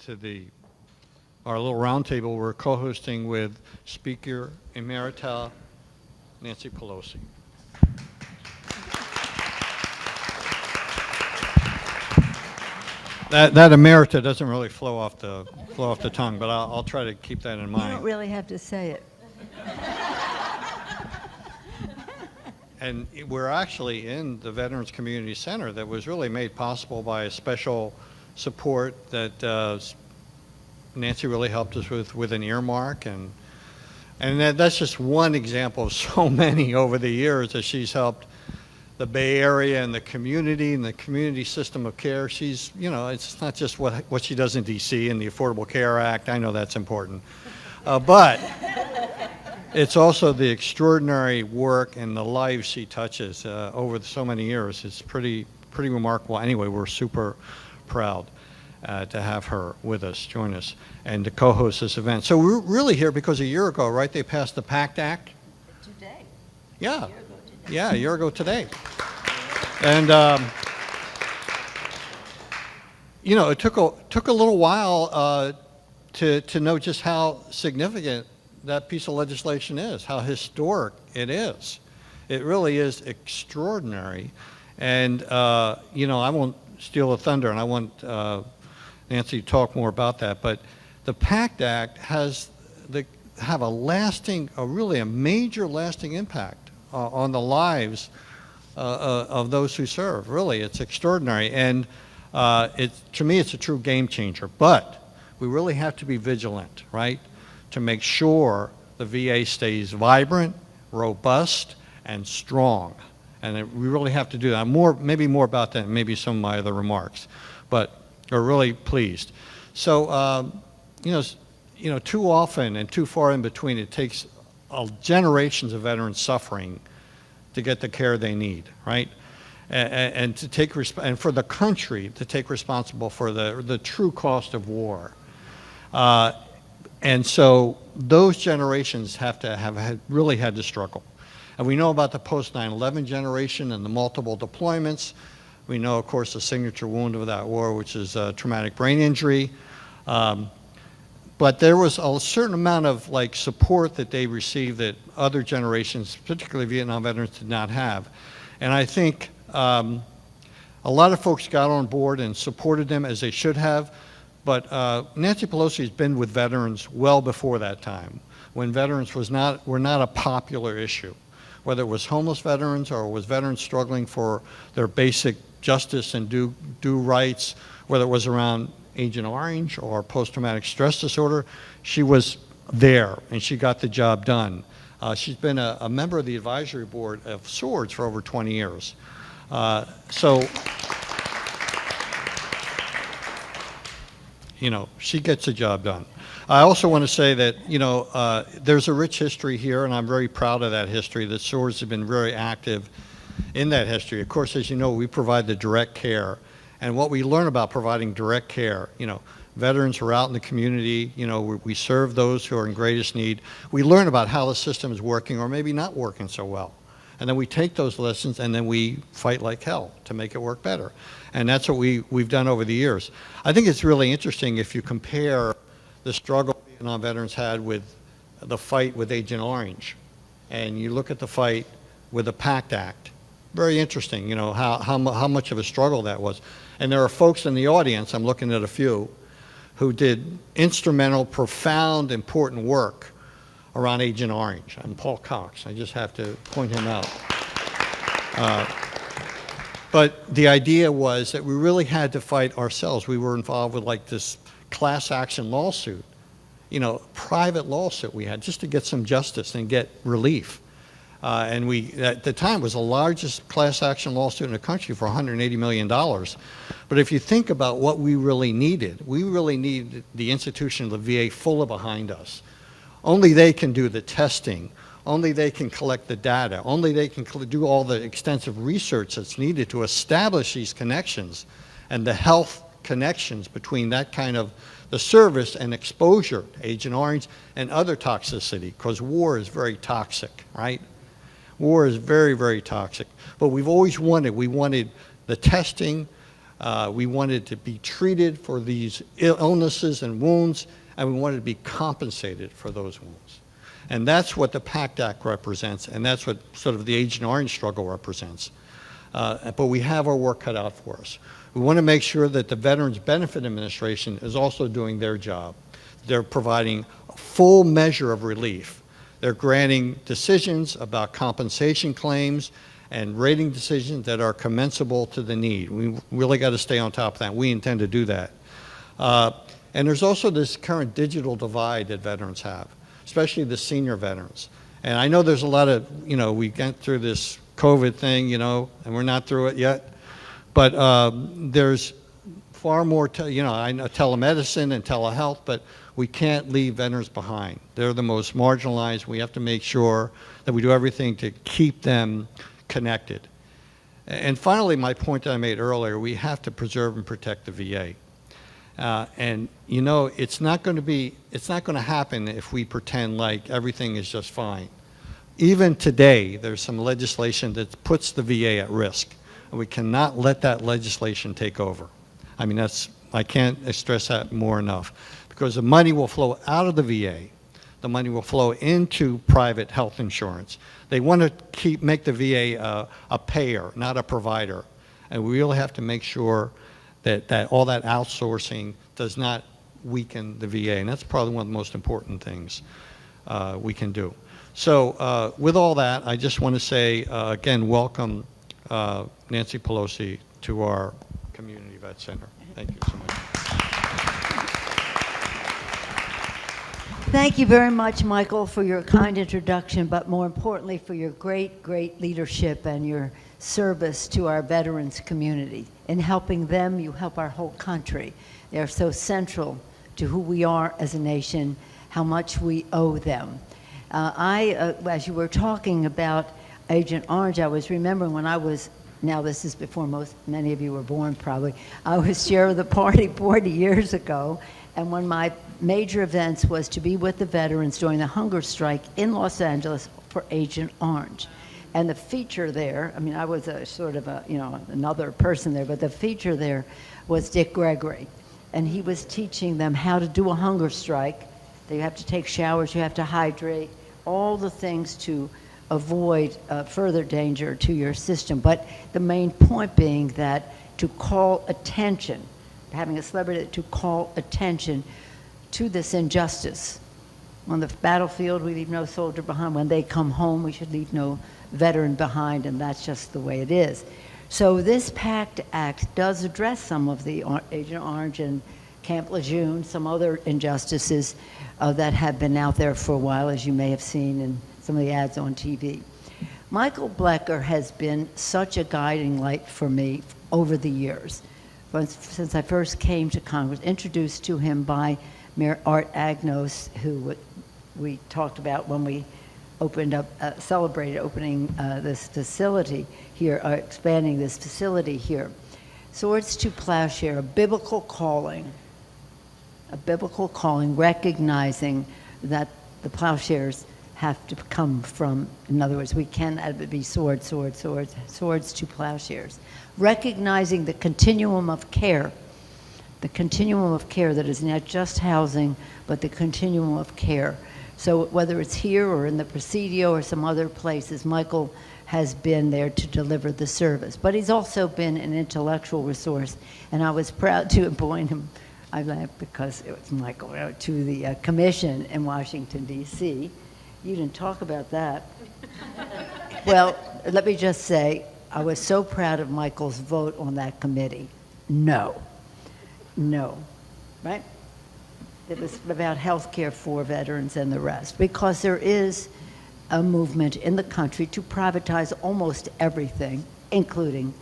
to our little roundtable we're co-hosting with Speaker Emerita Nancy Pelosi. That emerita doesn't really flow off the tongue, but I'll try to keep that in mind. You don't really have to say it. And we're actually in the Veterans Community Center that was really made possible by a special support that Nancy really helped us with an earmark, and that's just one example of so many over the years that she's helped the Bay Area and the community system of care. She's, it's not just what she does in DC and the Affordable Care Act. I know that's important, but it's also the extraordinary work and the lives she touches over so many years. It's pretty remarkable. Anyway, we're super proud to have her with us, join us, and to co-host this event. So we're really here because a year ago, right, they passed the PACT Act? Today. Yeah. A year ago today. Yeah, a year ago today. And, it took a little while to know just how significant that piece of legislation is, how historic it is. It really is extraordinary. And, I won't steal the thunder, and I want Nancy to talk more about that, but the PACT Act have a major lasting impact on the lives of those who serve. Really, it's extraordinary. And to me, it's a true game changer. But we really have to be vigilant, right, to make sure the VA stays vibrant, robust, and strong. And we really have to do that. Maybe more about that, maybe some of my other remarks. But we're really pleased. So, too often and too far in between, it takes generations of veterans suffering to get the care they need, right? And for the country to take responsible for the true cost of war. And so those generations have really had to struggle. And we know about the post 9/11 generation and the multiple deployments. We know, of course, the signature wound of that war, which is traumatic brain injury. But there was a certain amount of support that they received that other generations, particularly Vietnam veterans, did not have. And I think a lot of folks got on board and supported them as they should have. But Nancy Pelosi has been with veterans well before that time, when veterans were not a popular issue, whether it was homeless veterans or it was veterans struggling for their basic justice and due rights, whether it was around Agent Orange or post-traumatic stress disorder. She was there and she got the job done. She's been a member of the advisory board of SWORDS for over 20 years. She gets the job done. I also want to say that, there's a rich history here, and I'm very proud of that history, that SWORDS have been very active in that history. Of course, as you know, we provide the direct care. And what we learn about providing direct care, veterans are out in the community, we serve those who are in greatest need. We learn about how the system is working or maybe not working so well. And then we take those lessons and then we fight like hell to make it work better. And that's what we've done over the years. I think it's really interesting if you compare the struggle Vietnam veterans had with the fight with Agent Orange, and you look at the fight with the PACT Act. Very interesting, how much of a struggle that was. And there are folks in the audience, I'm looking at a few, who did instrumental, profound, important work around Agent Orange. I'm Paul Cox. I just have to point him out. But the idea was that we really had to fight ourselves. We were involved with this class action lawsuit, private lawsuit we had just to get some justice and get relief. And at the time, was the largest class action lawsuit in the country for $180 million. But if you think about what we really needed the institution of the VA fully behind us. Only they can do the testing. Only they can collect the data. Only they can do all the extensive research that's needed to establish these connections and the health connections between that kind of the service and exposure to Agent Orange and other toxicity, because war is very toxic, right? War is very, very toxic. But we wanted the testing, We wanted to be treated for these illnesses and wounds, and we wanted to be compensated for those wounds. And that's what the PACT Act represents, and that's what sort of the Agent Orange struggle represents. But we have our work cut out for us. We want to make sure that the Veterans Benefit Administration is also doing their job. They're providing a full measure of relief. They're granting decisions about compensation claims and rating decisions that are commensurable to the need. We really got to stay on top of that. We intend to do that. And there's also this current digital divide that veterans have, especially the senior veterans. And I know there's a lot of, we went through this COVID thing, and we're not through it yet. But there's far more, I know telemedicine and telehealth, but we can't leave veterans behind. They're the most marginalized. We have to make sure that we do everything to keep them connected. And finally, my point that I made earlier, we have to preserve and protect the VA. And it's not going to happen if we pretend like everything is just fine. Even today, there's some legislation that puts the VA at risk. And we cannot let that legislation take over. I mean, I can't stress that more enough, because the money will flow out of the VA. The money will flow into private health insurance. They want to make the VA a payer, not a provider. And we really have to make sure that all that outsourcing does not weaken the VA. And that's probably one of the most important things we can do. So with all that, I just want to say, again, welcome Nancy Pelosi to our Community Vet Center. Thank you so much. Thank you very much, Michael, for your kind introduction, but more importantly, for your great, great leadership and your service to our veterans community. In helping them, you help our whole country. They are so central to who we are as a nation, how much we owe them. As you were talking about Agent Orange, I was remembering when I was, now this is before many of you were born probably, I was chair of the party 40 years ago, and one of my major events was to be with the veterans during the hunger strike in Los Angeles for Agent Orange. And the feature there, I mean, I was a sort of another person there, but the feature there was Dick Gregory. And he was teaching them how to do a hunger strike. You have to take showers, you have to hydrate, all the things to avoid further danger to your system. But the main point being that to call attention, having a celebrity to call attention to this injustice. On the battlefield, we leave no soldier behind. When they come home, we should leave no veteran behind, and that's just the way it is. So this PACT Act does address some of the Agent Orange and Camp Lejeune, some other injustices that have been out there for a while, as you may have seen in some of the ads on TV. Michael Blecker has been such a guiding light for me over the years. Since I first came to Congress, introduced to him by Mayor Art Agnos, who we talked about when we celebrated opening this facility here, expanding this facility here. Swords to Plowshare, a biblical calling, recognizing that the plowshares have to come from, in other words, we can't have it be swords to plowshares. Recognizing the continuum of care that is not just housing, but the continuum of care. So whether it's here or in the Presidio or some other places, Michael has been there to deliver the service. But he's also been an intellectual resource, and I was proud to appoint him, I laugh because it was Michael, to the commission in Washington, D.C. You didn't talk about that. Well, let me just say, I was so proud of Michael's vote on that committee. No, right? It was about health care for veterans and the rest, because there is a movement in the country to privatize almost everything, including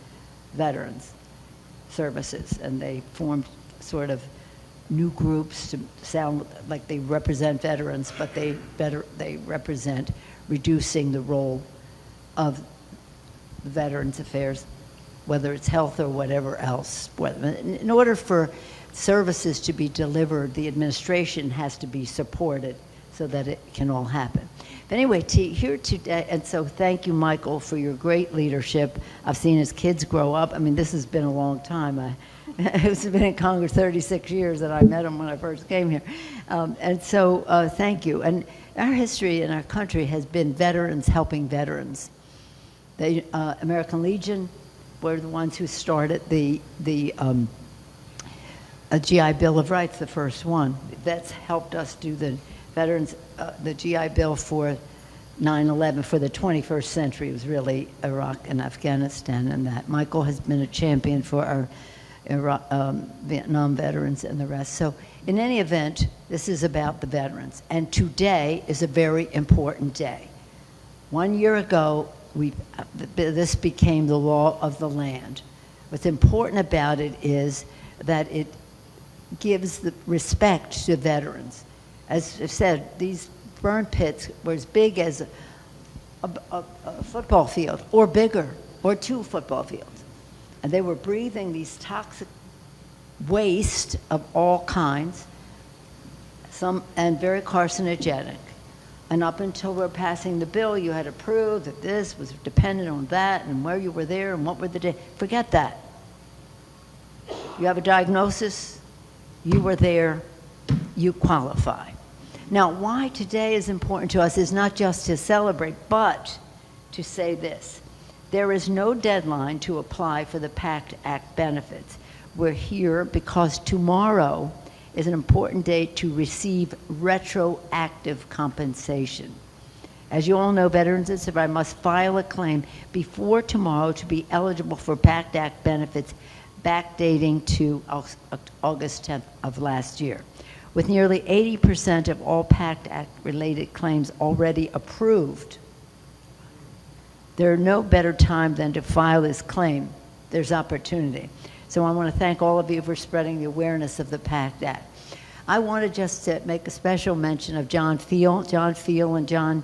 veterans services, and they formed sort of new groups to sound like they represent veterans, but they represent reducing the role of Veterans Affairs, whether it's health or whatever else. In order for services to be delivered, the administration has to be supported. so that it can all happen. But anyway, here today, and so thank you, Michael, for your great leadership. I've seen his kids grow up. I mean, this has been a long time. It's been in Congress 36 years, and I met him when I first came here. And so thank you. And our history in our country has been veterans helping veterans. The American Legion were the ones who started the GI Bill of Rights, the first one. That's helped us do the veterans, the GI Bill for 9/11 for the 21st century. It was really Iraq and Afghanistan and that. Michael has been a champion for our Vietnam veterans and the rest. So in any event, this is about the veterans. And today is a very important day. 1 year ago, this became the law of the land. What's important about it is that it gives the respect to veterans. As I said, these burn pits were as big as a football field, or bigger, or 2 football fields. And they were breathing these toxic waste of all kinds, and very carcinogenic. And up until we're passing the bill, you had to prove that this was dependent on that, and where you were there, and what were the days. Forget that. You have a diagnosis, you were there, you qualify. Now, why today is important to us is not just to celebrate, but to say this. There is no deadline to apply for the PACT Act benefits. We're here because tomorrow is an important date to receive retroactive compensation. As you all know, veterans and survivors must file a claim before tomorrow to be eligible for PACT Act benefits backdating to August 10th of last year. With nearly 80% of all PACT Act-related claims already approved, there's no better time than to file this claim. There's opportunity. So I want to thank all of you for spreading the awareness of the PACT Act. I want to just make a special mention of John Field. John Field and John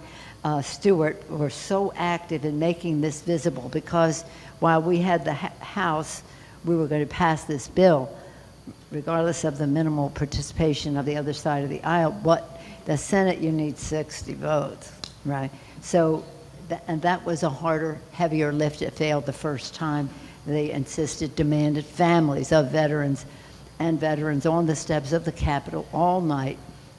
Stewart were so active in making this visible, because while we had the House, we were going to pass this bill, regardless of the minimal participation of the other side of the aisle. But the Senate, you need 60 votes, right? So, and that was a harder, heavier lift. It failed the first time. They insisted, demanded families of veterans and veterans on the steps of the Capitol all night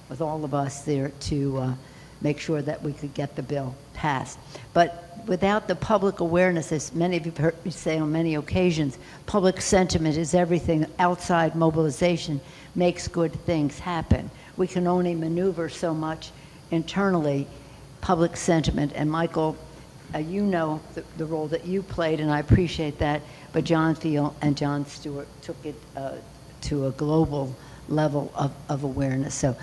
with all of us there to make sure that we could get the bill passed. But without the public awareness, as many of you have heard me say on many occasions, public sentiment is everything. Outside mobilization makes good things happen. We can only maneuver so much internally, public sentiment. And Michael, you know the role that you played, and I appreciate that, but John Field and John Stewart took it to a global level of awareness. So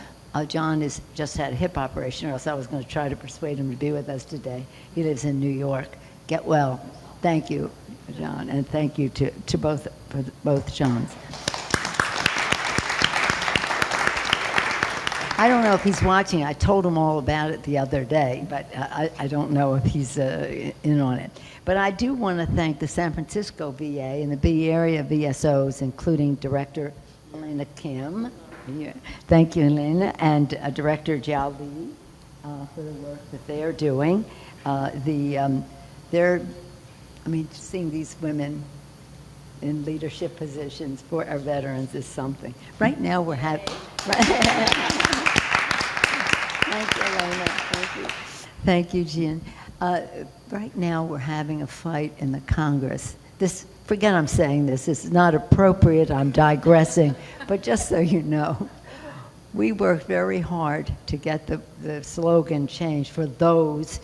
John has just had a hip operation, or else I was going to try to persuade him to be with us today. He lives in New York. Get well. Thank you, John, and thank you to both Johns. I don't know if he's watching. I told him all about it the other day, but I don't know if he's in on it. But I do want to thank the San Francisco VA and the Bay Area VSOs, including Director Elena Kim. Thank you, Elena, and Director Jiao Li for the work that they are doing. Seeing these women in leadership positions for our veterans is something. Right now we're having... Thank you, Elena. Thank you. Thank you, Jean. Right now we're having a fight in the Congress. Forget I'm saying this. This is not appropriate. I'm digressing. But just so you know, we worked very hard to get the slogan changed for those,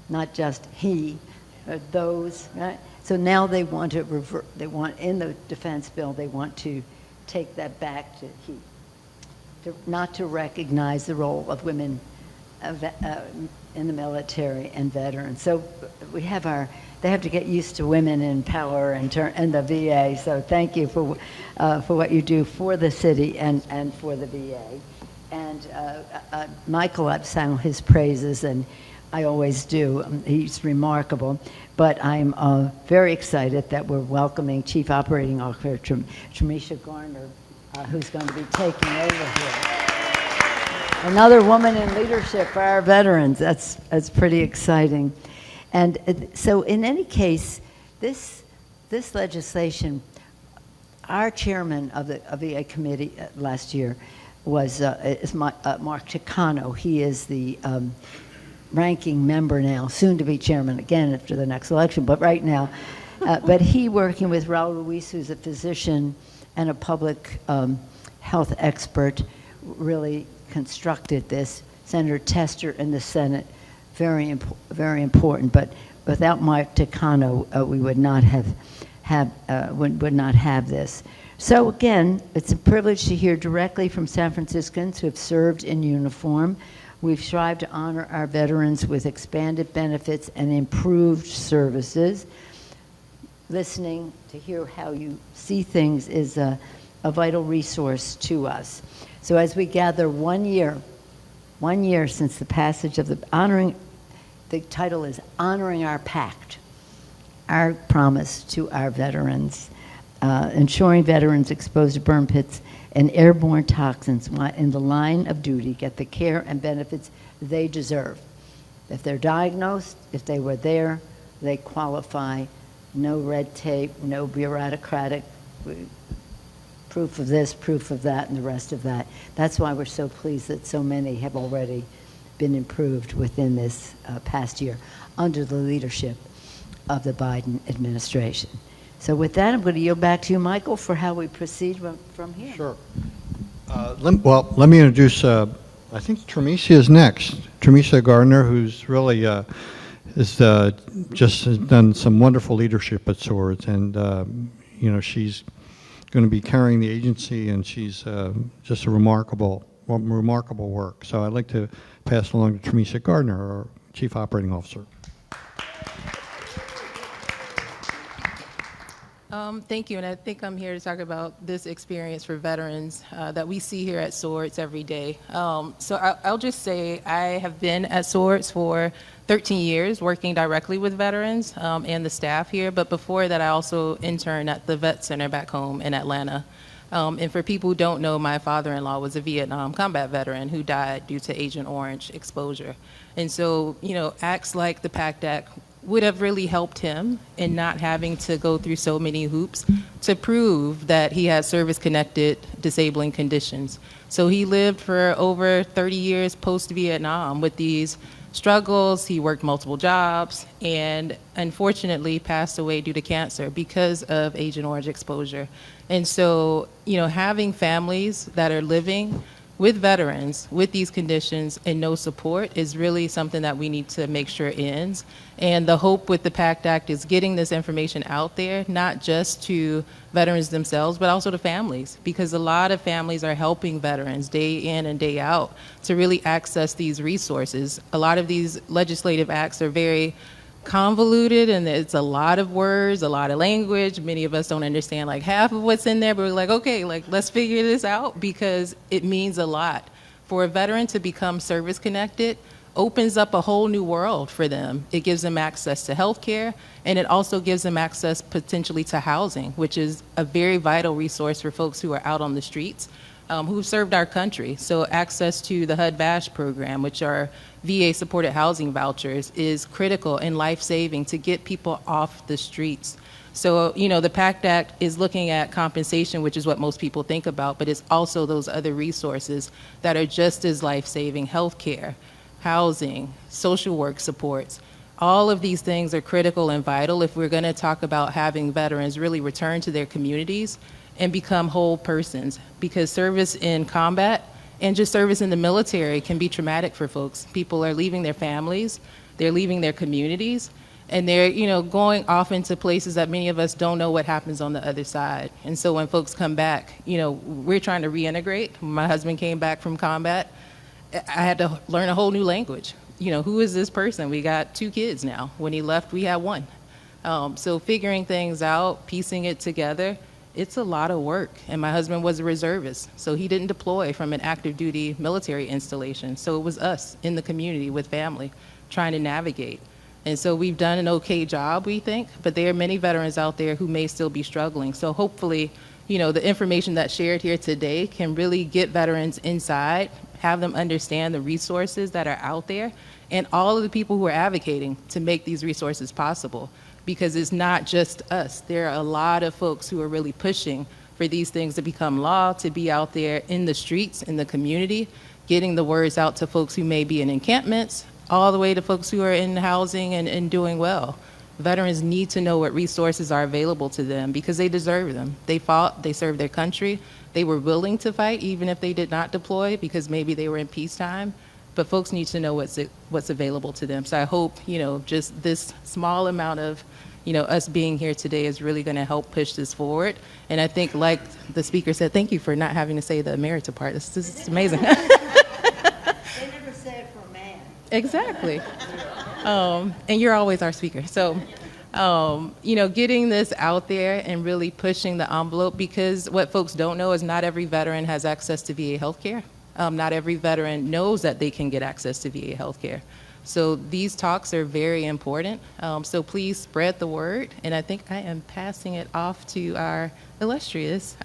not just he, but those. Right? So now they want to revert. They want, in the defense bill, they want to take that back to he. Not to recognize the role of women in the military and veterans. So we have they have to get used to women in power and the VA. So thank you for what you do for the city and for the VA. And Michael, I've sung his praises, and I always do. He's remarkable. But I'm very excited that we're welcoming Chief Operating Officer Tramisha Garner, who's going to be taking over here. Another woman in leadership for our veterans. That's pretty exciting. And so in any case, this legislation, our chairman of the VA committee last year is Mark Chicano. He is the ranking member now, soon to be chairman again after the next election, but right now. But he, working with Raul Ruiz, who's a physician and a public health expert, really constructed this. Senator Tester in the Senate, very important. But without Mark Chicano, we would not have this. So again, it's a privilege to hear directly from San Franciscans who have served in uniform. We've strived to honor our veterans with expanded benefits and improved services. Listening to hear how you see things is a vital resource to us. So as we gather 1 year since the passage of the title is Honoring Our PACT, our promise to our veterans, ensuring veterans exposed to burn pits and airborne toxins in the line of duty get the care and benefits they deserve. If they're diagnosed, if they were there, they qualify. No red tape, no bureaucratic proof of this, proof of that, and the rest of that. That's why we're so pleased that so many have already been improved within this past year under the leadership of the Biden administration. So with that, I'm going to yield back to you, Michael, for how we proceed from here. Sure. Let me introduce, I think Tremisia is next. Tremisia Gardner, who's really just has done some wonderful leadership at Swords, and she's going to be carrying the agency, and she's just a remarkable work. So I'd like to pass along to Tremisia Gardner, our Chief Operating Officer. Thank you, and I think I'm here to talk about this experience for veterans that we see here at Swords every day. So I'll just say I have been at Swords for 13 years working directly with veterans and the staff here, but before that I also interned at the Vet Center back home in Atlanta. And for people who don't know, my father-in-law was a Vietnam combat veteran who died due to Agent Orange exposure. And so, acts like the PACT Act would have really helped him in not having to go through so many hoops to prove that he had service-connected disabling conditions. So he lived for over 30 years post-Vietnam with these struggles. He worked multiple jobs and unfortunately passed away due to cancer because of Agent Orange exposure. And so, having families that are living with veterans with these conditions and no support is really something that we need to make sure ends. And the hope with the PACT Act is getting this information out there, not just to veterans themselves, but also to families, because a lot of families are helping veterans day in and day out to really access these resources. A lot of these legislative acts are very convoluted, and it's a lot of words, a lot of language. Many of us don't understand like half of what's in there, but we're like, okay, let's figure this out, because it means a lot. For a veteran to become service connected opens up a whole new world for them. It gives them access to health care, and it also gives them access potentially to housing, which is a very vital resource for folks who are out on the streets, who've served our country. So access to the HUD-VASH program, which are VA-supported housing vouchers, is critical and life-saving to get people off the streets. So, the PACT Act is looking at compensation, which is what most people think about, but it's also those other resources that are just as life-saving: health care, housing, social work supports. All of these things are critical and vital if we're going to talk about having veterans really return to their communities and become whole persons, because service in combat and just service in the military can be traumatic for folks. People are leaving their families, they're leaving their communities, and they're going off into places that many of us don't know what happens on the other side. And so when folks come back, we're trying to reintegrate. When my husband came back from combat, I had to learn a whole new language. Who is this person? We got 2 kids now. When he left, we had 1. So figuring things out, piecing it together, it's a lot of work. And my husband was a reservist, so he didn't deploy from an active duty military installation. So it was us in the community with family trying to navigate. And so we've done an okay job, we think, but there are many veterans out there who may still be struggling. So hopefully, the information that's shared here today can really get veterans inside, have them understand the resources that are out there and all of the people who are advocating to make these resources possible. Because it's not just us. There are a lot of folks who are really pushing for these things to become law, to be out there in the streets, in the community, getting the words out to folks who may be in encampments, all the way to folks who are in housing and doing well. Veterans need to know what resources are available to them because they deserve them. They fought, they served their country, they were willing to fight even if they did not deploy because maybe they were in peacetime, but folks need to know what's available to them. So I hope, just this small amount of, us being here today is really gonna help push this forward. And I think, like the speaker said, thank you for not having to say the Emerita part. This is amazing. They never say it for a man. Exactly. And you're always our speaker. So, getting this out there and really pushing the envelope, because what folks don't know is not every veteran has access to VA healthcare. Not every veteran knows that they can get access to VA healthcare. So these talks are very important. So please spread the word. And I think I am passing it off to our illustrious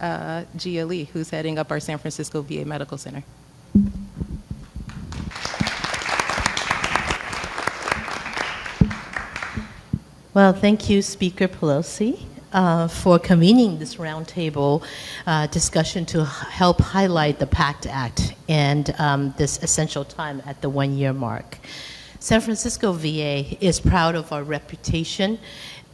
Gia Lee, who's heading up our San Francisco VA Medical Center. Well, thank you, Speaker Pelosi, for convening this roundtable discussion to help highlight the PACT Act and this essential time at the 1-year mark. San Francisco VA is proud of our reputation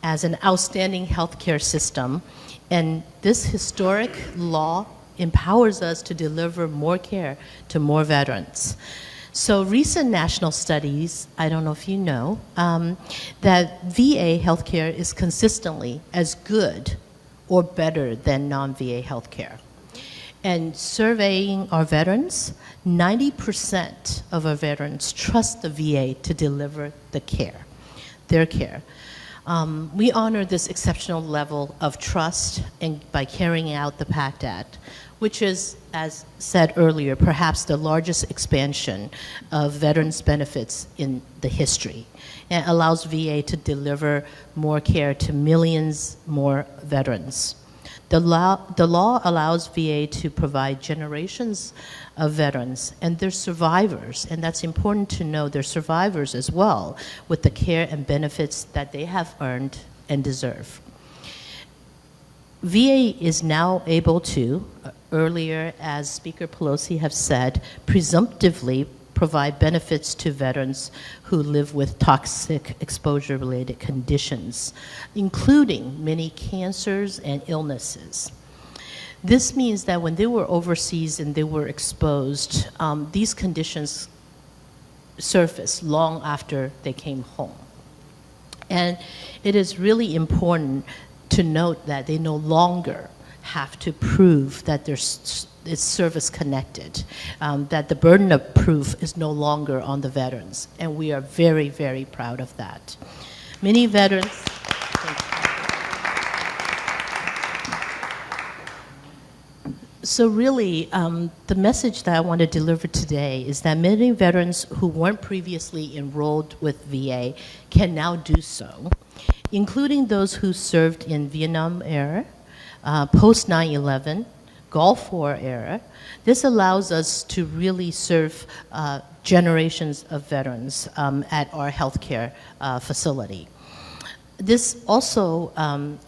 as an outstanding healthcare system, and this historic law empowers us to deliver more care to more veterans. So recent national studies, I don't know if you know, that VA healthcare is consistently as good or better than non-VA healthcare. And surveying our veterans, 90% of our veterans trust the VA to deliver the care, their care. We honor this exceptional level of trust by carrying out the PACT Act, which is, as said earlier, perhaps the largest expansion of veterans' benefits in the history. It allows VA to deliver more care to millions more veterans. The law allows VA to provide generations of veterans and their survivors, and that's important to know, their survivors as well, with the care and benefits that they have earned and deserve. VA is now able to, earlier, as Speaker Pelosi have said, presumptively provide benefits to veterans who live with toxic exposure-related conditions, including many cancers and illnesses. This means that when they were overseas and they were exposed, these conditions surfaced long after they came home. And it is really important to note that they no longer have to prove that it's service-connected, that the burden of proof is no longer on the veterans, and we are very, very proud of that. Many veterans, so really, the message that I want to deliver today is that many veterans who weren't previously enrolled with VA can now do so, including those who served in Vietnam era, post 9/11, Gulf War era. This allows us to really serve generations of veterans at our healthcare facility. This also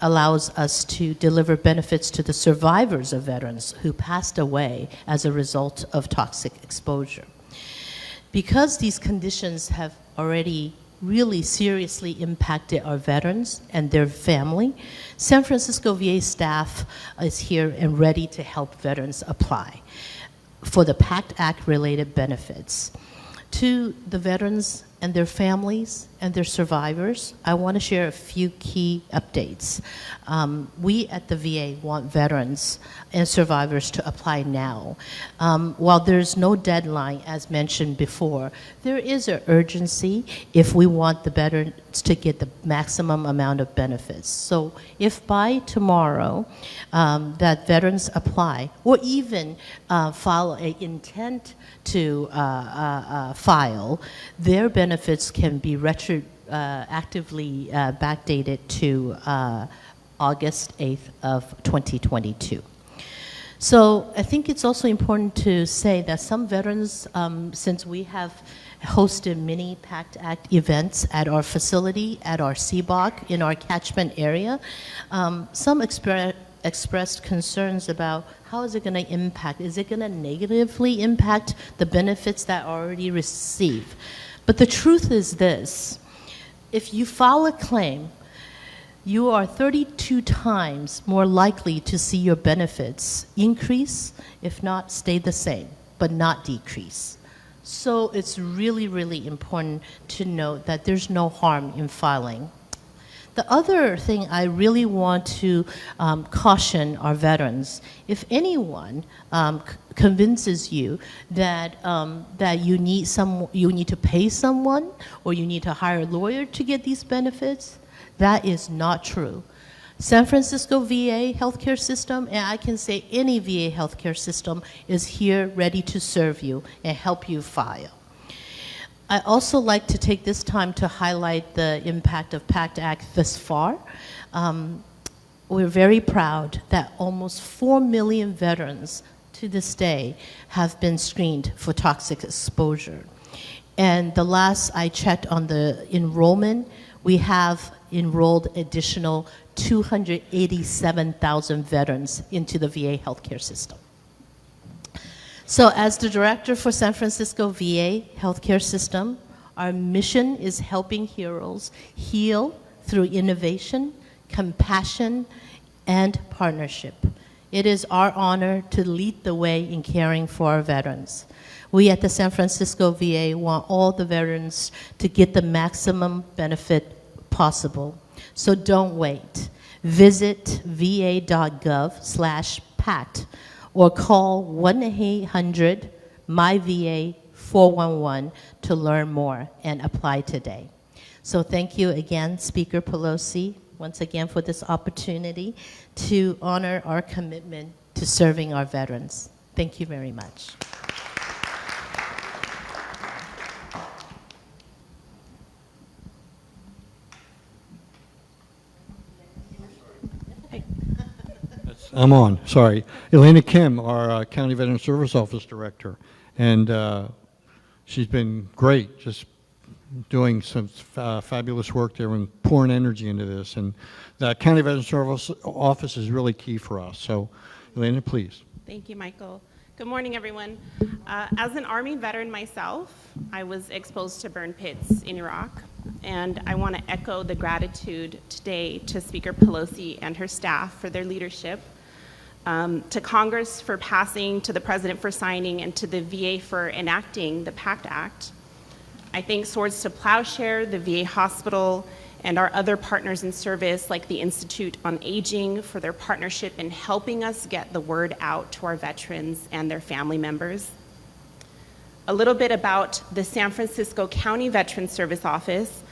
allows us to deliver benefits to the survivors of veterans who passed away as a result of toxic exposure. Because these conditions have already really seriously impacted our veterans and their family, San Francisco VA staff is here and ready to help veterans apply for the PACT Act related benefits. To the veterans and their families and their survivors, I want to share a few key updates. We at the VA want veterans and survivors to apply now. While there's no deadline, as mentioned before, there is an urgency if we want the veterans to get the maximum amount of benefits. So if by tomorrow that veterans apply, or even file an intent to file, their benefits can be actively backdated to August 8th of 2022. So I think it's also important to say that some veterans, since we have hosted many PACT Act events at our facility, at our CBOC, in our catchment area, some expressed concerns about how is it going to impact? Is it going to negatively impact the benefits that are already received? But the truth is this: if you file a claim, you are 32 times more likely to see your benefits increase, if not stay the same, but not decrease. So it's really, really important to note that there's no harm in filing. The other thing I really want to caution our veterans: if anyone convinces you that that you need to pay someone or you need to hire a lawyer to get these benefits, that is not true. San Francisco VA healthcare system, and I can say any VA healthcare system, is here ready to serve you and help you file. I also like to take this time to highlight the impact of PACT Act thus far. We're very proud that almost 4 million veterans to this day have been screened for toxic exposure. And the last I checked on the enrollment, we have enrolled additional 287,000 veterans into the VA healthcare system. So as the director for San Francisco VA healthcare system, our mission is helping heroes heal through innovation, compassion, and partnership. It is our honor to lead the way in caring for our veterans. We at the San Francisco VA want all the veterans to get the maximum benefit possible. So don't wait. Visit va.gov/PACT or call 1-800-MY-VA-411 to learn more and apply today. So thank you again, Speaker Pelosi, once again for this opportunity to honor our commitment to serving our veterans. Thank you very much. I'm on, sorry. Elena Kim, our County Veteran Service Office Director, and she's been great, just doing some fabulous work there and pouring energy into this. And the County Veteran Service Office is really key for us. So, Elena, please. Thank you, Michael. Good morning, everyone. As an Army veteran myself, I was exposed to burn pits in Iraq, and I want to echo the gratitude today to Speaker Pelosi and her staff for their leadership, to Congress for passing, to the President for signing, and to the VA for enacting the PACT Act. I thank Swords to Plowshare, the VA Hospital, and our other partners in service like the Institute on Aging for their partnership in helping us get the word out to our veterans and their family members. A little bit about the San Francisco County Veteran Service Office.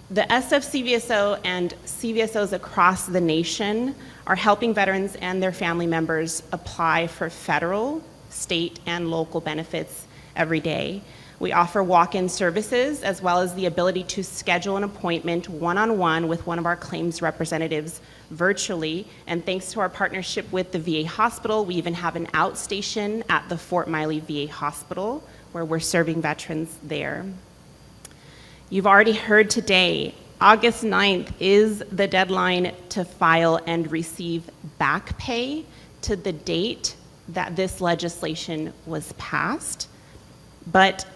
The SFCVSO and CVSOs across the nation are helping veterans and their family members apply for federal, state, and local benefits every day. We offer walk-in services as well as the ability to schedule an appointment one-on-one with one of our claims representatives virtually. And thanks to our partnership with the VA Hospital, we even have an outstation at the Fort Miley VA Hospital where we're serving veterans there. You've already heard today, August 9th is the deadline to file and receive back pay to the date that this legislation was passed. But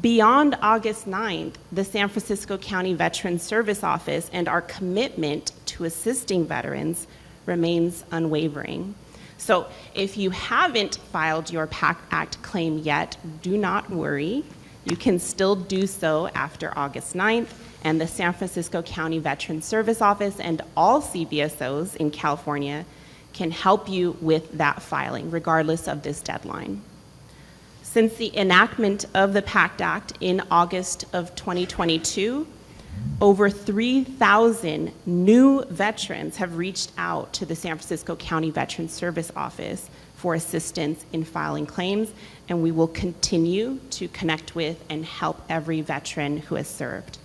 beyond August 9th, the San Francisco County Veteran Service Office and our commitment to assisting veterans remains unwavering. So if you haven't filed your PACT Act claim yet, do not worry. You can still do so after August 9th, and the San Francisco County Veteran Service Office and all CVSOs in California can help you with that filing, regardless of this deadline. Since the enactment of the PACT Act in August of 2022, over 3,000 new veterans have reached out to the San Francisco County Veteran Service Office for assistance in filing claims, and we will continue to connect with and help every veteran who has served.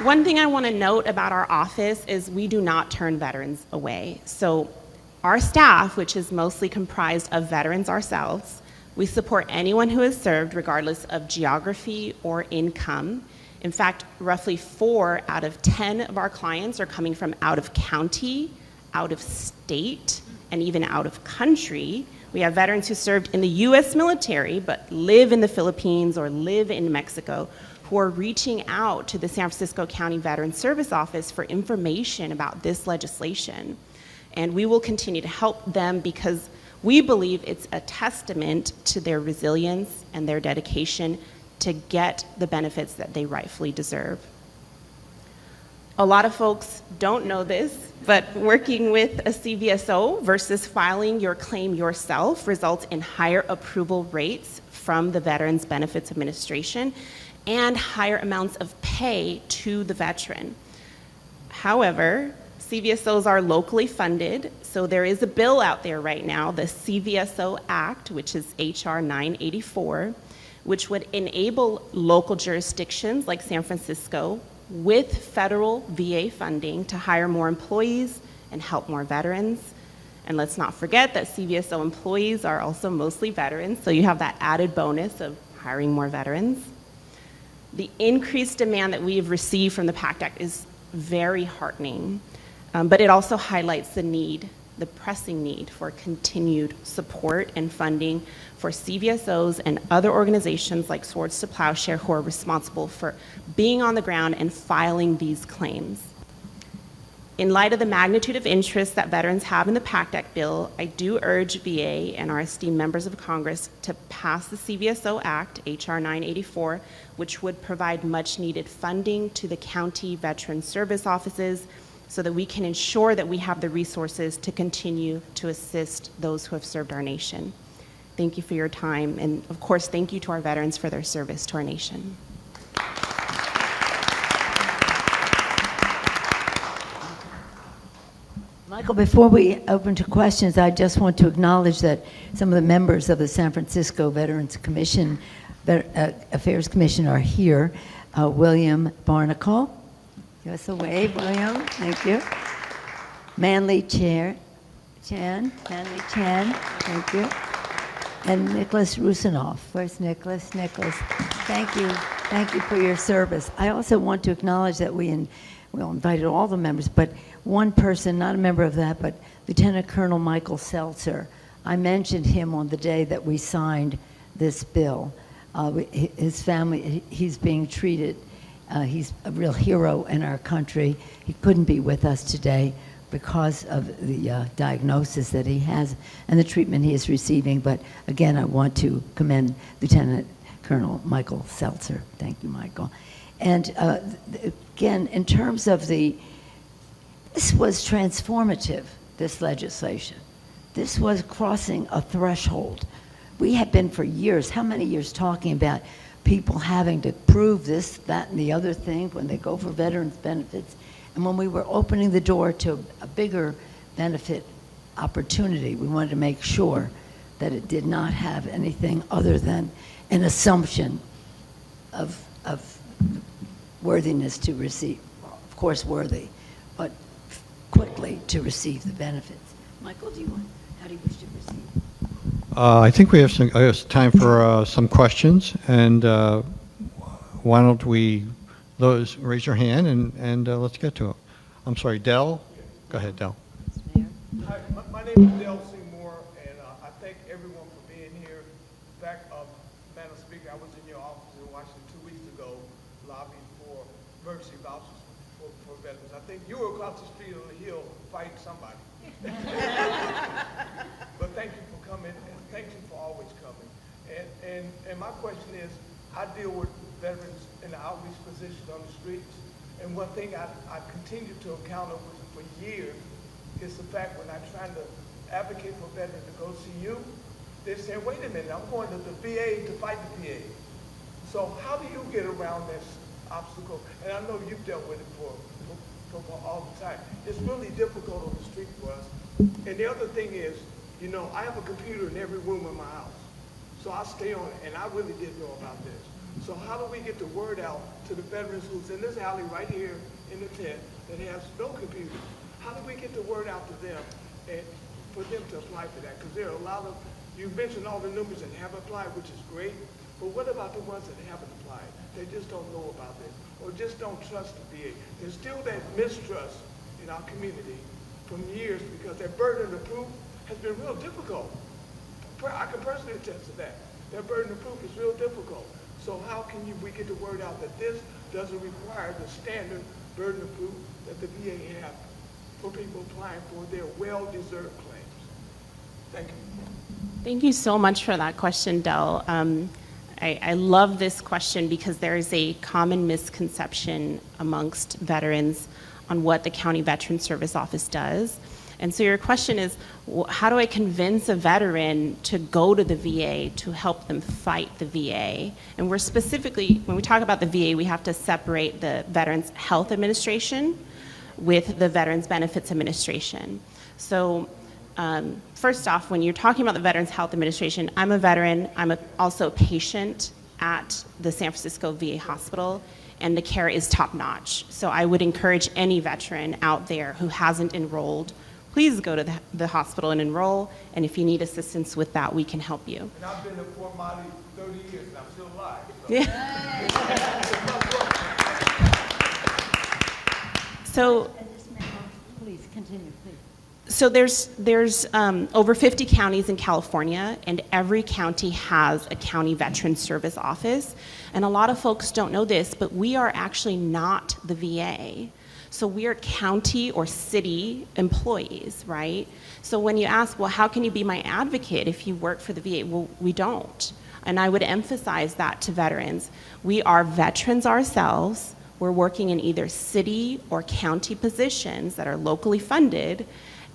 One thing I want to note about our office is we do not turn veterans away. So our staff, which is mostly comprised of veterans ourselves, we support anyone who has served regardless of geography or income. In fact, roughly 4 out of 10 of our clients are coming from out of county, out of state, and even out of country. We have veterans who served in the US military but live in the Philippines or live in Mexico who are reaching out to the San Francisco County Veterans Service Office for information about this legislation. And we will continue to help them because we believe it's a testament to their resilience and their dedication to get the benefits that they rightfully deserve. A lot of folks don't know this, but working with a CVSO versus filing your claim yourself results in higher approval rates from the Veterans Benefits Administration and higher amounts of pay to the veteran. However, CVSOs are locally funded, so there is a bill out there right now, the CVSO Act, which is HR 984, which would enable local jurisdictions like San Francisco with federal VA funding to hire more employees and help more veterans. And let's not forget that CVSO employees are also mostly veterans, so you have that added bonus of hiring more veterans. The increased demand that we have received from the PACT Act is very heartening, but it also highlights the need, the pressing need for continued support and funding for CVSOs and other organizations like Swords to Plowshare who are responsible for being on the ground and filing these claims. In light of the magnitude of interest that veterans have in the PACT Act bill, I do urge VA and our esteemed members of Congress to pass the CVSO Act, HR 984, which would provide much needed funding to the county veteran service offices so that we can ensure that we have the resources to continue to assist those who have served our nation. Thank you for your time, and of course, thank you to our veterans for their service to our nation. Michael, before we open to questions, I just want to acknowledge that some of the members of the San Francisco Veterans Commission, Affairs Commission are here. William Barnacle, give us a wave, William, thank you. Manley Chan, thank you. And Nicholas Rusinoff. Where's Nicholas? Nicholas, thank you for your service. I also want to acknowledge that we invited all the members, but one person, not a member of that, but Lieutenant Colonel Michael Seltzer. I mentioned him on the day that we signed this bill. His family, he's being treated. He's a real hero in our country. He couldn't be with us today because of the diagnosis that he has and the treatment he is receiving. But again, I want to commend Lieutenant Colonel Michael Seltzer. Thank you, Michael. And again, in terms of this was transformative, this legislation. This was crossing a threshold. We have been for years, how many years, talking about people having to prove this, that, and the other thing when they go for veterans benefits. And when we were opening the door to a bigger benefit opportunity, we wanted to make sure that it did not have anything other than an assumption of worthiness to receive, of course worthy, but quickly to receive the benefits. Michael, how do you wish to proceed? I think we have time for some questions, and why don't we raise your hand and let's get to it. I'm sorry, Dell? Go ahead, Dell. Hi, my name is Dell Seymour, and I thank everyone for being here. In fact, Madam Speaker, I was in your office in Washington 2 weeks ago lobbying for emergency vouchers for veterans. I think you were across the street on the hill fighting somebody. But thank you for coming, and thank you for always coming. And my question is, I deal with veterans in the outreach positions on the streets, and one thing I continue to encounter for years is the fact when I'm trying to advocate for veterans to go see you, they're saying, wait a minute, I'm going to the VA to fight the VA. So how do you get around this obstacle? And I know you've dealt with it for all the time. It's really difficult on the street for us. And the other thing is, you know, I have a computer in every room in my house. So I stay on it, and I really didn't know about this. So how do we get the word out to the veterans who's in this alley right here in the tent that has no computers? How do we get the word out to them and for them to apply for that? Because there are a lot of, you mentioned all the numbers that have applied, which is great, but what about the ones that haven't applied? They just don't know about this or just don't trust the VA. There's still that mistrust in our community from years because that burden of proof has been real difficult. I can personally attest to that. That burden of proof is real difficult. So how can we get the word out that this doesn't require the standard burden of proof that the VA have for people applying for their well-deserved claims? Thank you. Thank you so much for that question, Del. I love this question because there is a common misconception amongst veterans on what the County Veteran Service Office does. And so your question is, how do I convince a veteran to go to the VA to help them fight the VA? And we're specifically, when we talk about the VA, we have to separate the Veterans Health Administration with the Veterans Benefits Administration. So first off, when you're talking about the Veterans Health Administration, I'm a veteran, I'm also a patient at the San Francisco VA hospital, and the care is top-notch. So I would encourage any veteran out there who hasn't enrolled, please go to the hospital and enroll, and if you need assistance with that, we can help you. And I've been to Fort Monty 30 years and I'm still alive. So, Please, continue, please. so there's over 50 counties in California, and every county has a county veteran service office. And a lot of folks don't know this, but we are actually not the VA. So we are county or city employees, right? So when you ask, well, how can you be my advocate if you work for the VA? Well, we don't. And I would emphasize that to veterans. We are veterans ourselves. We're working in either city or county positions that are locally funded.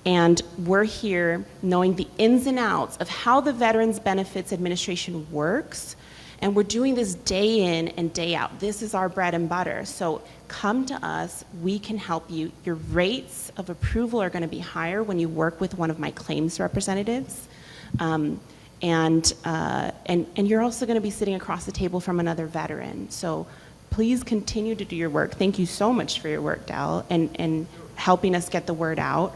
And we're here knowing the ins and outs of how the Veterans Benefits Administration works. And we're doing this day in and day out. This is our bread and butter. So come to us, we can help you. Your rates of approval are gonna be higher when you work with one of my claims representatives. And you're also gonna be sitting across the table from another veteran. So please continue to do your work. Thank you so much for your work, Del, and helping us get the word out.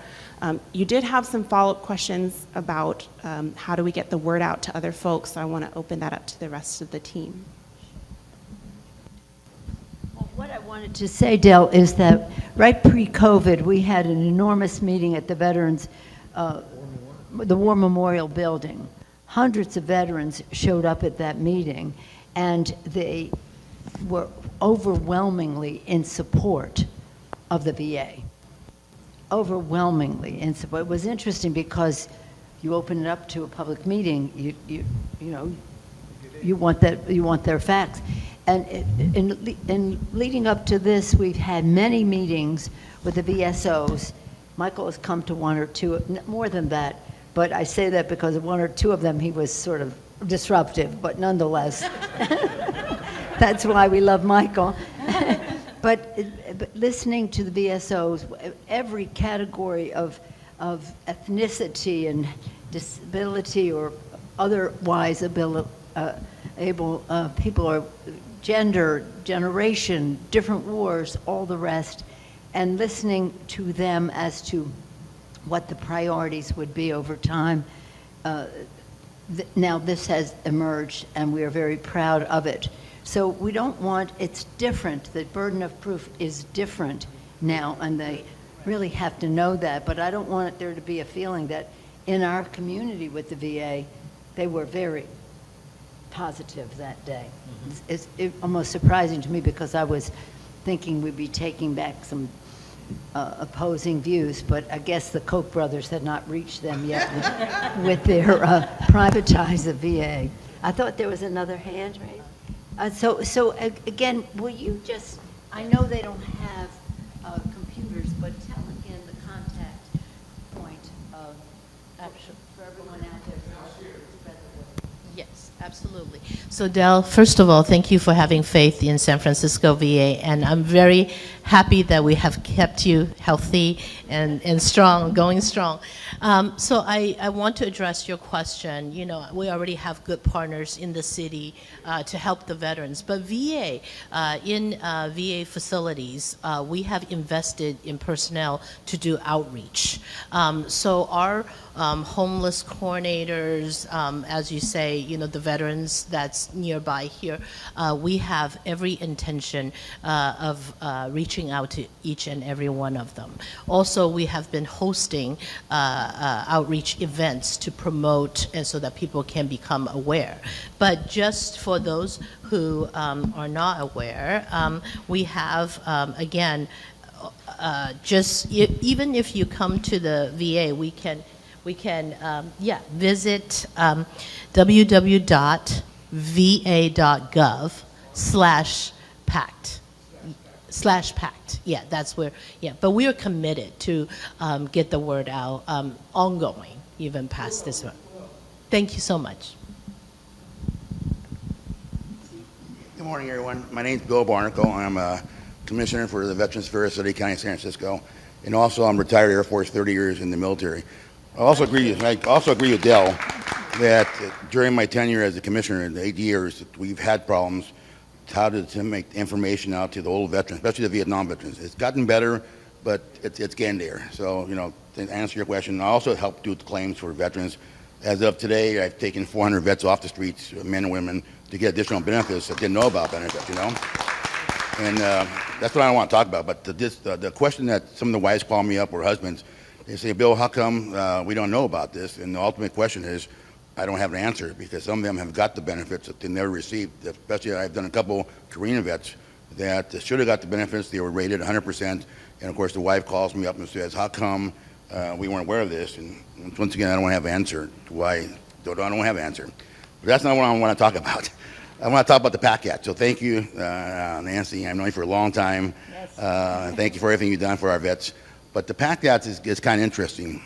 You did have some follow-up questions about how do we get the word out to other folks, so I want to open that up to the rest of the team. Well, what I wanted to say, Del, is that right pre-COVID, we had an enormous meeting at the Veterans, the War Memorial Building. Hundreds of veterans showed up at that meeting, and they were overwhelmingly in support of the VA. Overwhelmingly in support. It was interesting because you open it up to a public meeting, you know, you want their facts. And in leading up to this, we've had many meetings with the VSOs. Michael has come to one or two, more than that, but I say that because one or two of them he was sort of disruptive, but nonetheless, that's why we love Michael. But listening to the VSOs, every category of ethnicity and disability or otherwise able people, or gender, generation, different wars, all the rest, and listening to them as to what the priorities would be over time. Now this has emerged, and we are very proud of it. So we don't want, it's different, the burden of proof is different now, and they really have to know that, but I don't want there to be a feeling that in our community with the VA, they were very positive that day. It's almost surprising to me because I was thinking we'd be taking back some opposing views, but I guess the Koch brothers had not reached them yet with their privatize the VA. I thought there was another hand raised. So again, will you just, I know they don't have computers, but tell again the contact point for everyone out there. Yes, absolutely. So Del, first of all, thank you for having faith in San Francisco VA, and I'm very happy that we have kept you healthy and strong, going strong. So I want to address your question. You know, we already have good partners in the city to help the veterans, but VA, in VA facilities, we have invested in personnel to do outreach. So our homeless coordinators, as you say, you know, the veterans that's nearby here, we have every intention of reaching out to each and every one of them. Also, we have been hosting outreach events to promote and so that people can become aware. But just for those who are not aware, we have, again, even if you come to the VA, we can visit www.va.gov/PACT. Yeah, that's where, yeah. But we are committed to get the word out ongoing, even past this one. Thank you so much. Good morning, everyone. My name is Bill Barnacle. I'm a commissioner for the Veterans Affairs City County of San Francisco, and also I'm retired Air Force, 30 years in the military. I also agree with Dell that during my tenure as a commissioner in the 8 years, we've had problems how to make information out to the old veterans, especially the Vietnam veterans. It's gotten better, but it's getting there. So, you know, to answer your question, I also help do claims for veterans. As of today, I've taken 400 vets off the streets, men and women, to get additional benefits that didn't know about benefits, you know? And that's what I want to talk about. But the question that some of the wives call me up, or husbands, they say, Bill, how come we don't know about this? And the ultimate question is, I don't have an answer, because some of them have got the benefits that they never received. Especially, I've done a couple Korean vets that should have got the benefits. They were rated 100%. And of course, the wife calls me up and says, how come we weren't aware of this? And once again, I don't have an answer to why. I don't have an answer. But that's not what I want to talk about. I want to talk about the PACT Act. So thank you, Nancy. I've known you for a long time. Yes. Thank you for everything you've done for our vets. But the PACT Act is kind of interesting.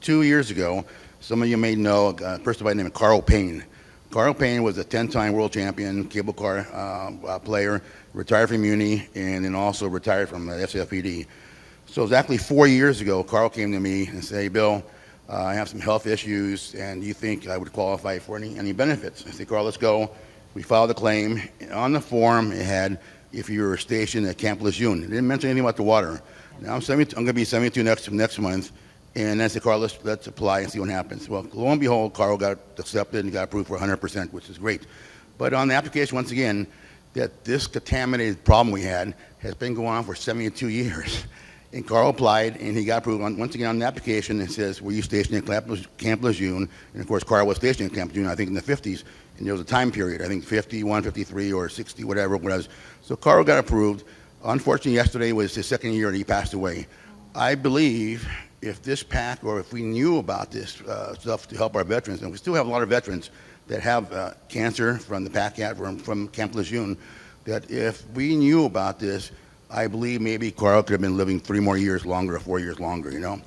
2 years ago, some of you may know a person by the name of Carl Payne. Carl Payne was a 10-time world champion cable car player, retired from Muni, and then also retired from the SFPD. So exactly 4 years ago, Carl came to me and said, hey, Bill, I have some health issues, and do you think I would qualify for any benefits? I said, Carl, let's go. We filed a claim. On the form, it had if you were stationed at Camp Lejeune. It didn't mention anything about the water. Now I'm going to be 72 next month, and I said, Carl, let's apply and see what happens. Well, lo and behold, Carl got accepted and got approved for 100%, which is great. But on the application, once again, that this contaminated problem we had has been going on for 72 years. And Carl applied, and he got approved. Once again, on the application, it says, were you stationed at Camp Lejeune? And of course, Carl was stationed at Camp Lejeune, I think, in the 50s. And there was a time period, I think 51, 53, or 60, whatever it was. So Carl got approved. Unfortunately, yesterday was his second year, and he passed away. I believe if this PAC, or if we knew about this stuff to help our veterans, and we still have a lot of veterans that have cancer from the PAC Act, from Camp Lejeune, that if we knew about this, I believe maybe Carl could have been living 3 more years longer or 4 years longer, you know?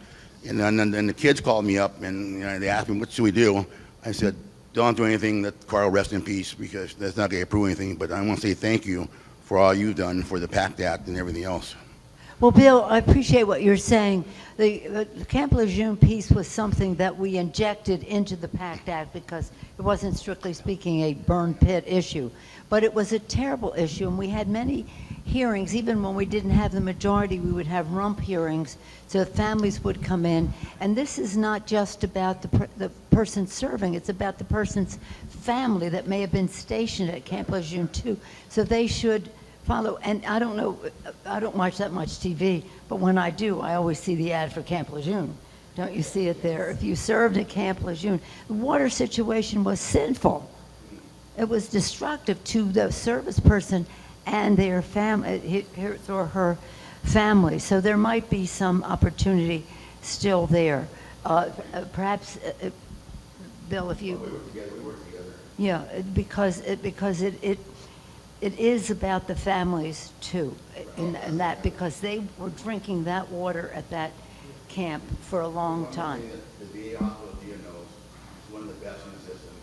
And then the kids called me up, and you know, they asked me, what should we do? I said, don't do anything, let Carl rest in peace, because that's not going to prove anything. But I want to say thank you for all you've done for the PACT Act and everything else. Well, Bill, I appreciate what you're saying. The Camp Lejeune piece was something that we injected into the PACT Act because it wasn't, strictly speaking, a burn pit issue. But it was a terrible issue, and we had many hearings. Even when we didn't have the majority, we would have rump hearings, so families would come in. And this is not just about the person serving, it's about the person's family that may have been stationed at Camp Lejeune too. So they should follow. And I don't know, I don't watch that much TV, but when I do, I always see the ad for Camp Lejeune. Don't you see it there? If you served at Camp Lejeune, the water situation was sinful. It was destructive to the service person and their family, his or her family. So there might be some opportunity still there. Perhaps, Bill, if you... We work together. Yeah, because it is about the families too, in that, because they were drinking that water at that camp for a long time. The VA hospital, Gio knows, is one of the best in the system.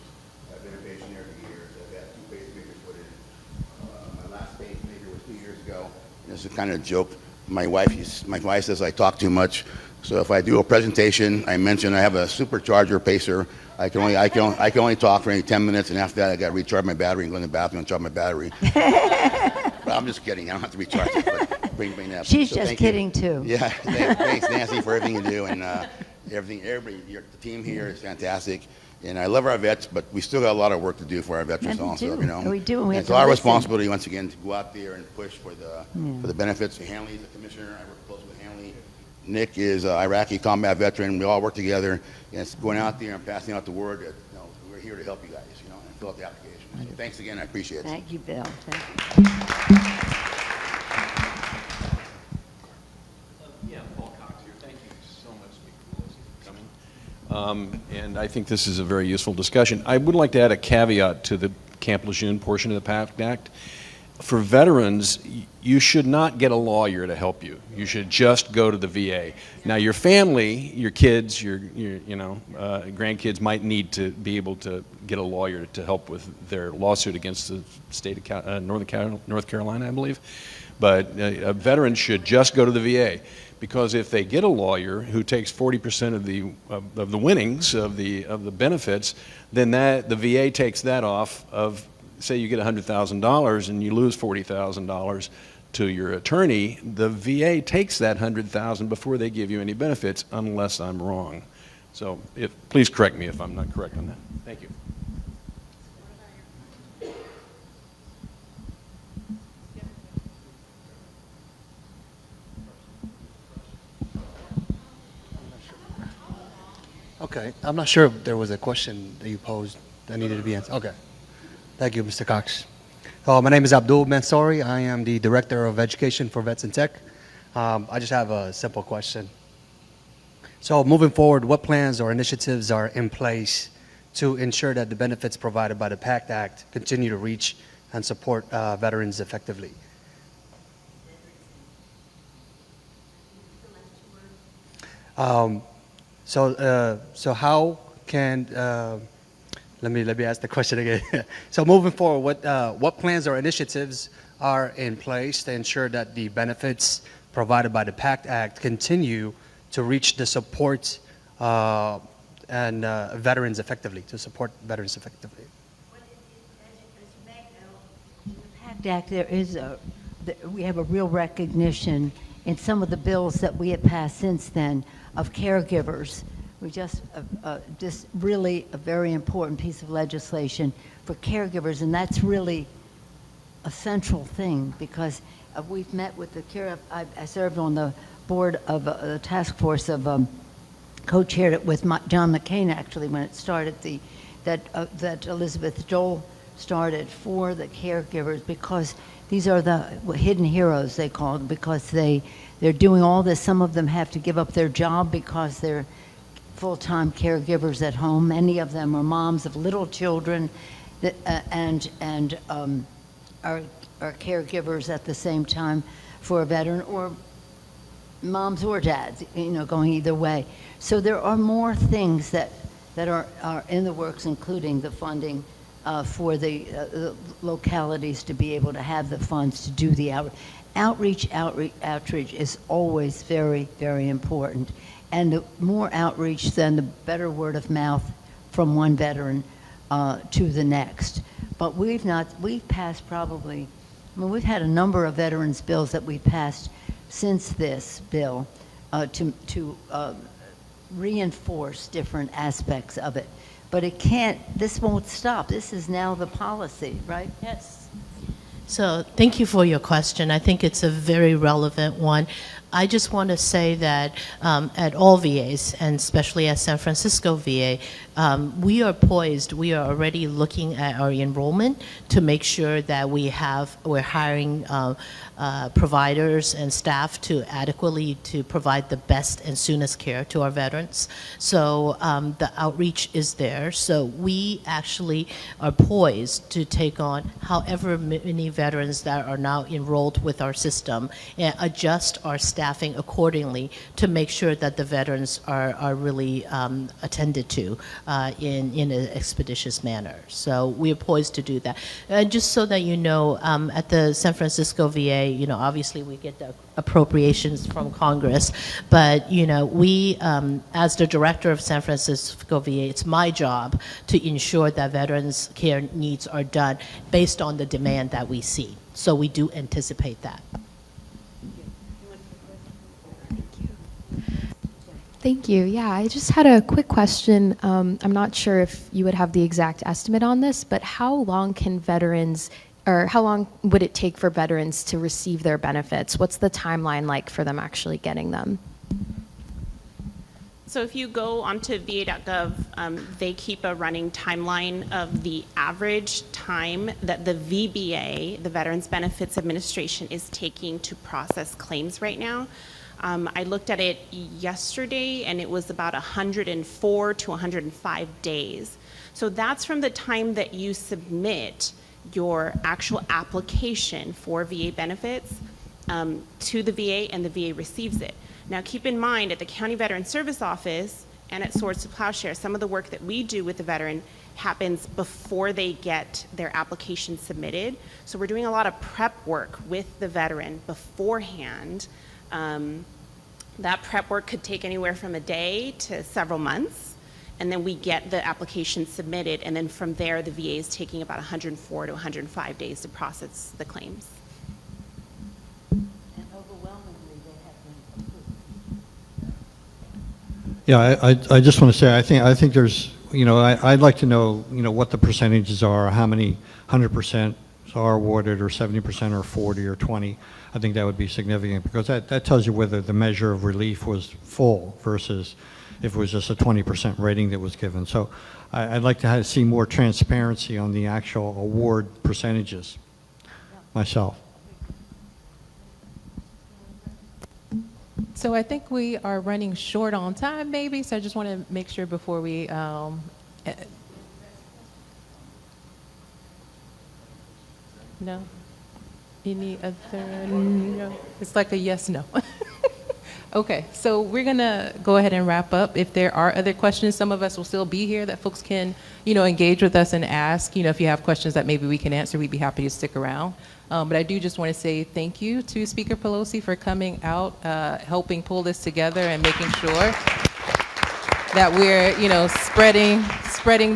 I've been a patient there for years. I've had 2 pacemakers put in. My last pacemaker was 2 years ago. It's a kind of joke. My wife says I talk too much. So if I do a presentation, I mention I have a supercharger pacer. I can only talk for 10 minutes, and after that, I got to recharge my battery and go in the bathroom and charge my battery. But I'm just kidding. I don't have to recharge it. But bring that. She's So just thank you. kidding too. Yeah. Thanks, Nancy, for everything you do, and everybody. The team here is fantastic. And I love our vets, but we still got a lot of work to do for our veterans And we also. do. You know, And we do, and we have it's to our listen. responsibility once again to go out there and push for the benefits. Hanley's the commissioner. I work closely with Hanley. Nick is an Iraqi combat veteran. We all work together, and it's going out there and passing out the word that we're here to help you guys. And fill out the application. So thanks again. I appreciate it. Thank you, Bill. Thank you. Yeah, Paul Cox here. Thank you so much, Speaker Pelosi, for coming. And I think this is a very useful discussion. I would like to add a caveat to the Camp Lejeune portion of the PACT Act. For veterans, you should not get a lawyer to help you. You should just go to the VA. Now, your family, your kids, your grandkids might need to be able to get a lawyer to help with their lawsuit against the state of North Carolina, I believe. But a veteran should just go to the VA, because if they get a lawyer who takes 40% of the winnings of the benefits, then the VA takes that off of. Say you get $100,000 and you lose $40,000 to your attorney, the VA takes that $100,000 before they give you any benefits, unless I'm wrong. So please correct me if I'm not correct on that. Thank you. Okay, I'm not sure if there was a question that you posed that needed to be answered. Okay. Thank you, Mr. Cox. My name is Abdul Mansouri. I am the Director of Education for Vets in Tech. I just have a simple question. So moving forward, what plans or initiatives are in place to ensure that the benefits provided by the PACT Act continue to reach and support veterans effectively? So how can let me ask the question again. So moving forward, what plans or initiatives are in place to ensure that the benefits provided by the PACT Act continue to reach the support and veterans effectively, to support veterans effectively? Well, as you may know, in the PACT Act, we have a real recognition in some of the bills that we have passed since then of caregivers. We just really a very important piece of legislation for caregivers, and that's really a central thing, because we've met with the care. I served on the board of the task force of co-chaired it with John McCain, actually, when it started that Elizabeth Dole started for the caregivers, because these are the hidden heroes, they call them, because they're doing all this. Some of them have to give up their job because they're full-time caregivers at home. Many of them are moms of little children and are caregivers at the same time for a veteran, or moms or dads, going either way. So there are more things that are in the works, including the funding for the localities to be able to have the funds to do the outreach. Outreach is always very, very important. And the more outreach, then the better word of mouth from one veteran to the next. But we've passed probably, we've had a number of veterans bills that we've passed since this bill to reinforce different aspects of it. But this won't stop. This is now the policy, right? Yes. So thank you for your question. I think it's a very relevant one. I just want to say that at all VAs, and especially at San Francisco VA, we are poised. We are already looking at our enrollment to make sure that we're hiring providers and staff to adequately to provide the best and soonest care to our veterans. So the outreach is there. So we actually are poised to take on however many veterans that are now enrolled with our system and adjust our staff staffing accordingly to make sure that the veterans are really attended to in an expeditious manner. So we are poised to do that. Just so that you know, at the San Francisco VA, you know, obviously we get the appropriations from Congress, but you know, we, as the director of San Francisco VA, it's my job to ensure that veterans care needs are done based on the demand that we see. So we do anticipate that. Thank you. Yeah, I just had a quick question. I'm not sure if you would have the exact estimate on this, but how long can veterans, or how long would it take for veterans to receive their benefits? What's the timeline like for them actually getting them? So if you go onto va.gov, they keep a running timeline of the average time that the VBA, the Veterans Benefits Administration, is taking to process claims right now. I looked at it yesterday, and it was about 104 to 105 days. So that's from the time that you submit your actual application for VA benefits to the VA, and the VA receives it. Now, keep in mind, at the County Veteran Service Office and at Swords to Plowshare, some of the work that we do with the veteran happens before they get their application submitted. So we're doing a lot of prep work with the veteran beforehand. That prep work could take anywhere from a day to several months, and then we get the application submitted, and then from there, the VA is taking about 104 to 105 days to process the claims. Yeah, I just want to say, I think there's, you know, I'd like to know, you know, what the percentages are, how many 100% are awarded, or 70%, or 40, or 20. I think that would be significant, because that tells you whether the measure of relief was full versus if it was just a 20% rating that was given. So I'd like to see more transparency on the actual award percentages myself. So I think we are running short on time, maybe, so I just want to make sure before we, no? Any other, no? It's like a yes, no. Okay, so we're going to go ahead and wrap up. If there are other questions, some of us will still be here that folks can, you know, engage with us and ask. You know, if you have questions that maybe we can answer, we'd be happy to stick around. But I do just want to say thank you to Speaker Pelosi for coming out, helping pull this together and making sure that we're, you know, spreading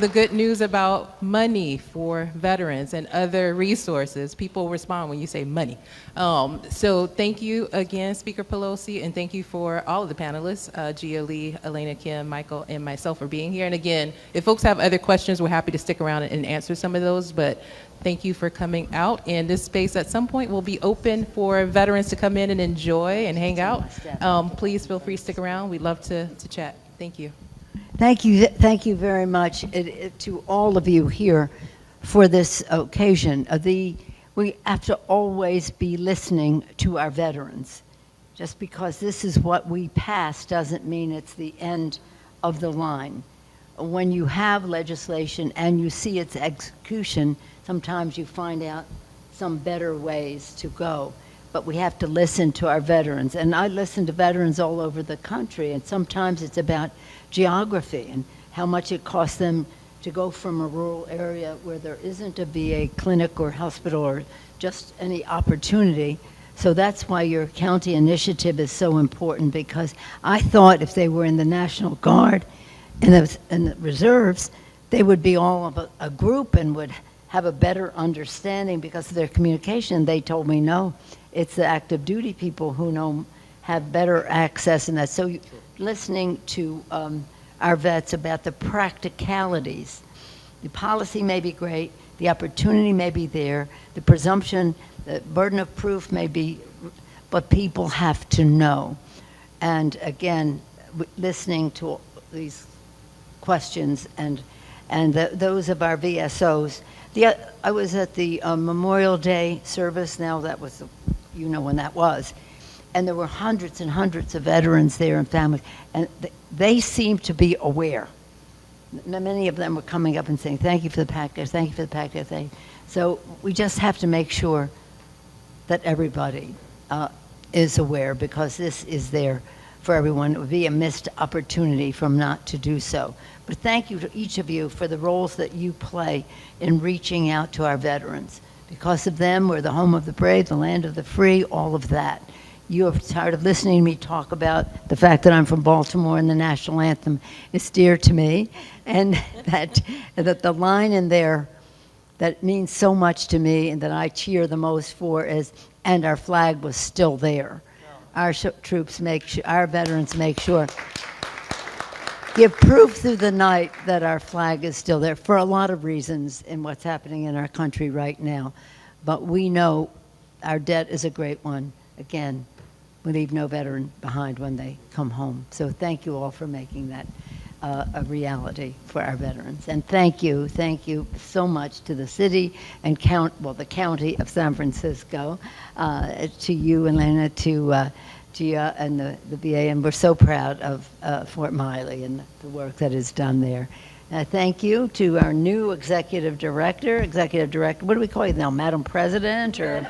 the good news about money for veterans and other resources. People respond when you say money. So thank you again, Speaker Pelosi, and thank you for all of the panelists, Gia Lee, Elena Kim, Michael, and myself for being here. And again, if folks have other questions, we're happy to stick around and answer some of those, but thank you for coming out. And this space at some point will be open for veterans to come in and enjoy and hang out. Please feel free to stick around. We'd love to chat. Thank you. Thank you very much to all of you here for this occasion. We have to always be listening to our veterans. Just because this is what we pass doesn't mean it's the end of the line. When you have legislation and you see its execution, sometimes you find out some better ways to go. But we have to listen to our veterans. And I listen to veterans all over the country, and sometimes it's about geography and how much it costs them to go from a rural area where there isn't a VA clinic or hospital or just any opportunity. So that's why your county initiative is so important, because I thought if they were in the National Guard and the reserves, they would be all of a group and would have a better understanding because of their communication. They told me no, it's the active duty people who have better access in that. So listening to our vets about the practicalities. The policy may be great, the opportunity may be there, the presumption, the burden of proof may be, but people have to know. And again, listening to these questions and those of our VSOs. I was at the Memorial Day service. Now that was, you know when that was. And there were hundreds and hundreds of veterans there and families. And they seemed to be aware. Many of them were coming up and saying, thank you for the PACT Act, thank you for the PACT Act. So we just have to make sure that everybody is aware, because this is there for everyone. It would be a missed opportunity from not to do so. But thank you to each of you for the roles that you play in reaching out to our veterans. Because of them, we're the home of the brave, the land of the free, all of that. You are tired of listening to me talk about the fact that I'm from Baltimore and the national anthem is dear to me, and that the line in there that means so much to me and that I cheer the most for is, and our flag was still there. Our troops our veterans make sure, give proof through the night that our flag is still there for a lot of reasons in what's happening in our country right now. But we know our debt is a great one. Again, we leave no veteran behind when they come home. So thank you all for making that a reality for our veterans. And thank you so much to the city and the county of San Francisco, to you, Elena, to Gia and the VA, and we're so proud of Fort Miley and the work that is done there. Thank you to our new executive director, what do we call you now, Madam President, or?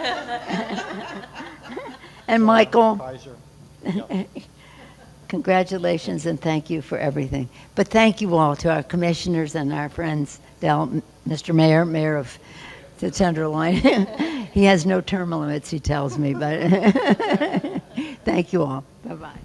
And Michael. Kaiser. Congratulations and thank you for everything. But thank you all to our commissioners and our friends, Mr. Mayor of the Tenderloin. He has no term limits, he tells me, but thank you all. Bye-bye.